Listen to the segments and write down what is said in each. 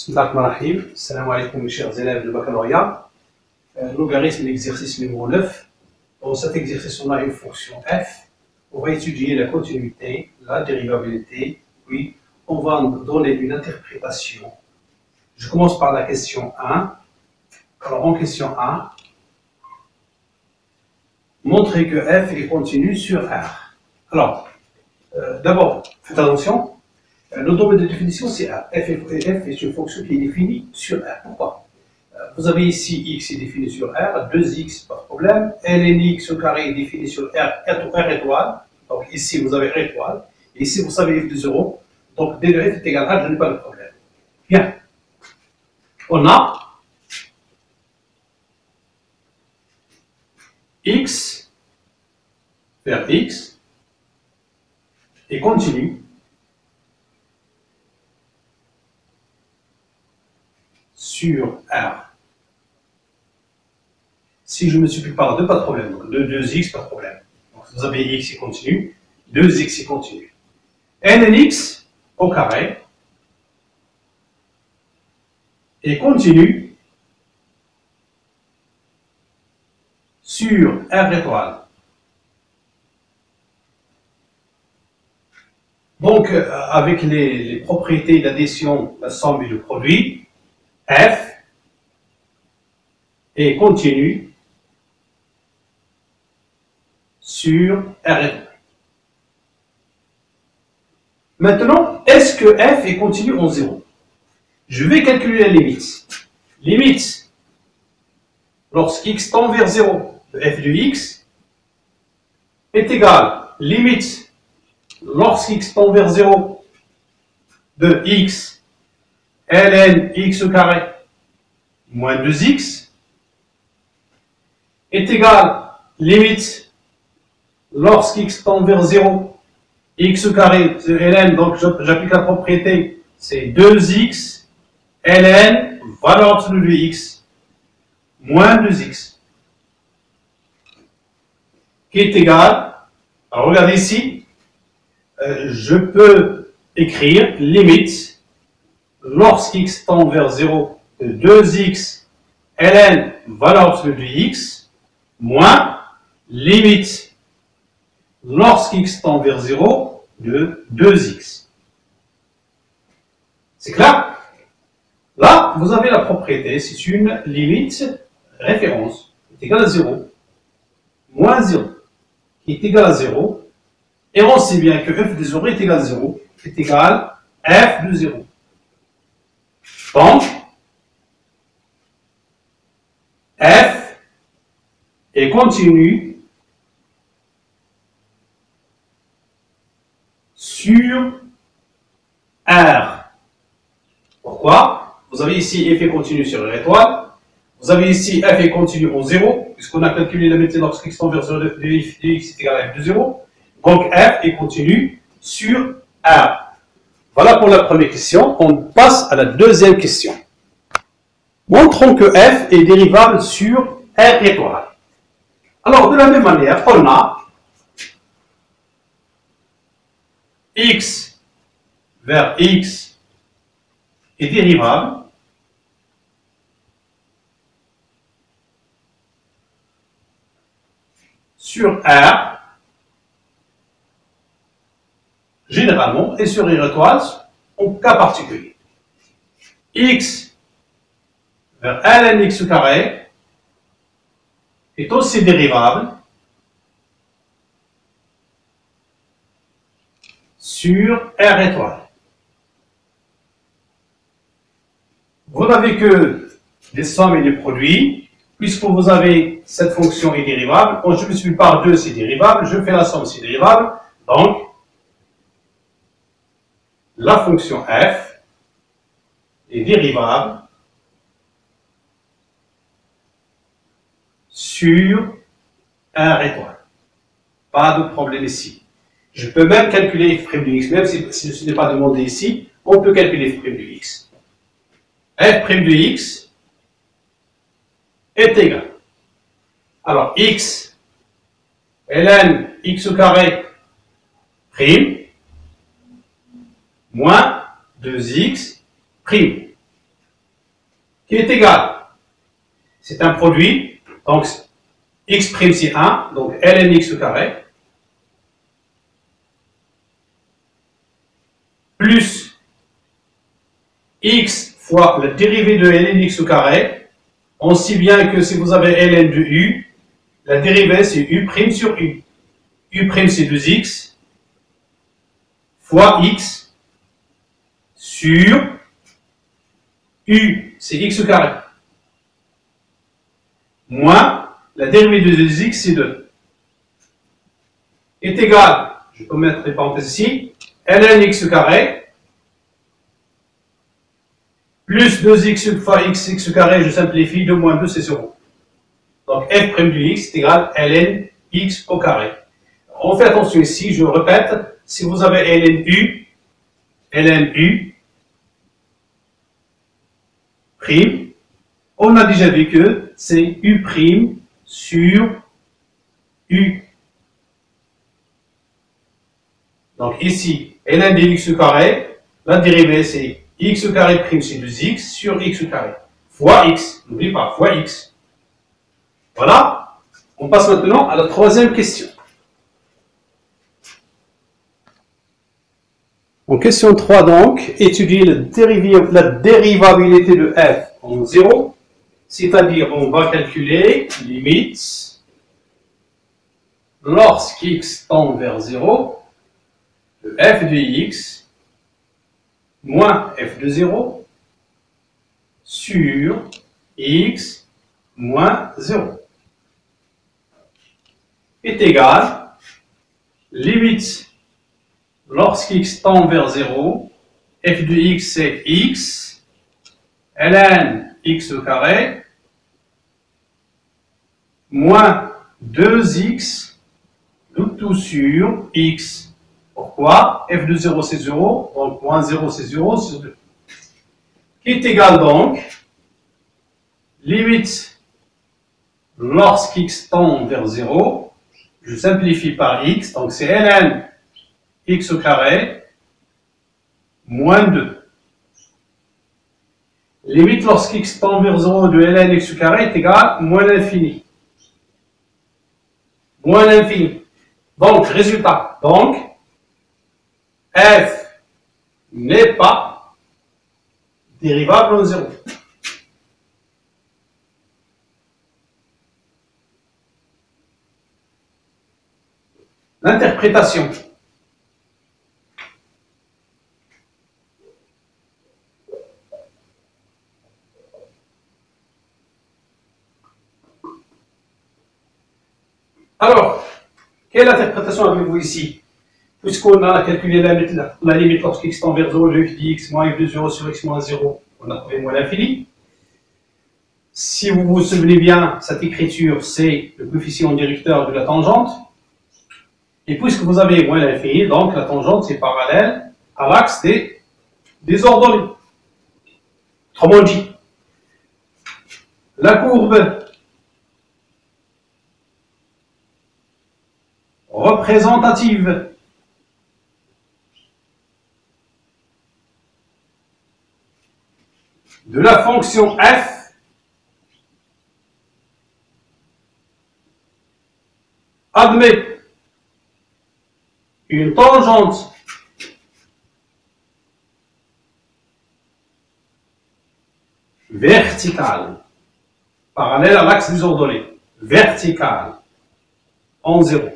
Bismillahirrahmanirrahim. Salam alaikum mes chers élèves de baccalauréat. Logarithme, l'exercice numéro 9. Dans cet exercice, on a une fonction f. On va étudier la continuité, la dérivabilité, puis on va donner une interprétation. Je commence par la question 1. Alors en question 1, montrer que f est continu sur R. Alors, d'abord, faites attention. Le domaine de définition, c'est R. F est une fonction qui est définie sur R. Pourquoi? Vous avez ici x est défini sur R, 2x, pas de problème. ln x au carré est défini sur R étoile. Donc ici, vous avez R étoile. Et ici, vous savez f de 0. Donc dès le f est égal à R, je n'ai pas de problème. Bien. On a x vers x et continue sur R. Si je ne me multiplie par 2, pas de problème. Donc 2x, pas de problème. Donc vous avez x et continue, 2x et continue. ln x au carré et continue sur R étoile. Donc, avec les propriétés d'addition, la somme et le produit, f est continu sur R étoile. Maintenant, est-ce que f est continu en 0? Je vais calculer la limite. Limite, lorsqu'x tend vers 0, de f de x est égal, limite, lorsqu'x tend vers 0, de x, ln x au carré, moins 2x, est égal, limite, lorsqu'x tend vers 0, x au carré, c'est ln, donc j'applique la propriété, c'est 2x, ln, valeur absolue de x, moins 2x, qui est égal, alors regardez ici, je peux écrire limite, lorsqu'x tend vers 0, de 2x, ln, valeur absolue de x, moins limite, lorsqu'x tend vers 0, de 2x. C'est clair? Là, vous avez la propriété, c'est une limite référence, qui est égale à 0, moins 0, qui est égal à 0, et on sait bien que f de 0 est égal à 0, est égal à f de 0. Donc, f est continu sur R. Pourquoi? Vous avez ici f est continu sur R étoile. Vous avez ici f est continu en 0, puisqu'on a calculé la méthode lorsqu'x tend vers 0 de x est égal à f de 0. Donc f est continu sur R. Voilà pour la première question. On passe à la deuxième question. Montrons que f est dérivable sur R étoile. Alors, de la même manière, on a x vers x est dérivable sur R, généralement, et sur R étoile, en cas particulier. X vers ln x au carré est aussi dérivable sur R étoile. Vous n'avez que des sommes et des produits. Puisque vous avez cette fonction est dérivable, quand je multiplie par 2, c'est dérivable, je fais la somme, c'est dérivable. Donc, la fonction f est dérivable sur R étoile. Pas de problème ici. Je peux même calculer f' de x, même si ce n'est pas demandé ici, on peut calculer f' de x. f' de x est égal. Alors, x, ln x au carré, prime, moins 2x prime. qui est égal. C'est un produit, donc x' c'est 1, donc ln x au carré, plus x fois la dérivée de ln x au carré, aussi bien que si vous avez ln de u, la dérivée c'est u' sur u. U' c'est 2x fois x sur u, c'est x au carré, moins la dérivée de 2x, c'est 2, est égal, je peux mettre les parenthèses ici, ln x au carré, plus 2x fois x au carré, je simplifie, 2 moins 2, c'est 0. Donc f' du x est égal à ln x au carré. On fait attention ici, je répète, si vous avez ln u, prime, on a déjà vu que c'est u' sur u. Donc ici, ln de x au carré, la dérivée c'est x au carré prime c'est 2x sur x au carré, fois x, n'oublie pas, fois x. Voilà, on passe maintenant à la troisième question. En question 3 donc, étudier la dérivabilité de f en 0, c'est-à-dire on va calculer limite lorsqu'x tend vers 0 de f de x moins f de 0 sur x moins 0 est égal limite lorsqu'x tend vers 0, f de x c'est x, ln x au carré, moins 2x, tout sur x. Pourquoi? F de 0 c'est 0, donc moins 0 c'est 0 sur 2. Qui est égal donc, limite lorsqu'x tend vers 0, je simplifie par x, donc c'est ln x au carré moins 2. Limite lorsqu'x tend vers 0 de ln x au carré est égal à moins l'infini. Moins l'infini. Donc, résultat. Donc, f n'est pas dérivable en 0. L'interprétation. Alors, quelle interprétation avez-vous ici? Puisqu'on a calculé la limite lorsqu'x tend vers 0 de f de x moins f de 0 sur x moins 0, on a trouvé moins l'infini. Si vous vous souvenez bien, cette écriture, c'est le coefficient directeur de la tangente. Et puisque vous avez moins l'infini, donc la tangente, c'est parallèle à l'axe des ordonnées. Autrement dit, la courbe représentative de la fonction f admet une tangente verticale parallèle à l'axe des ordonnées, verticale en 0.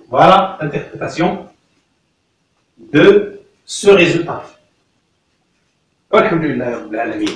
Voilà l'interprétation de ce résultat. Alhamdulillah, Rabbil Alamin.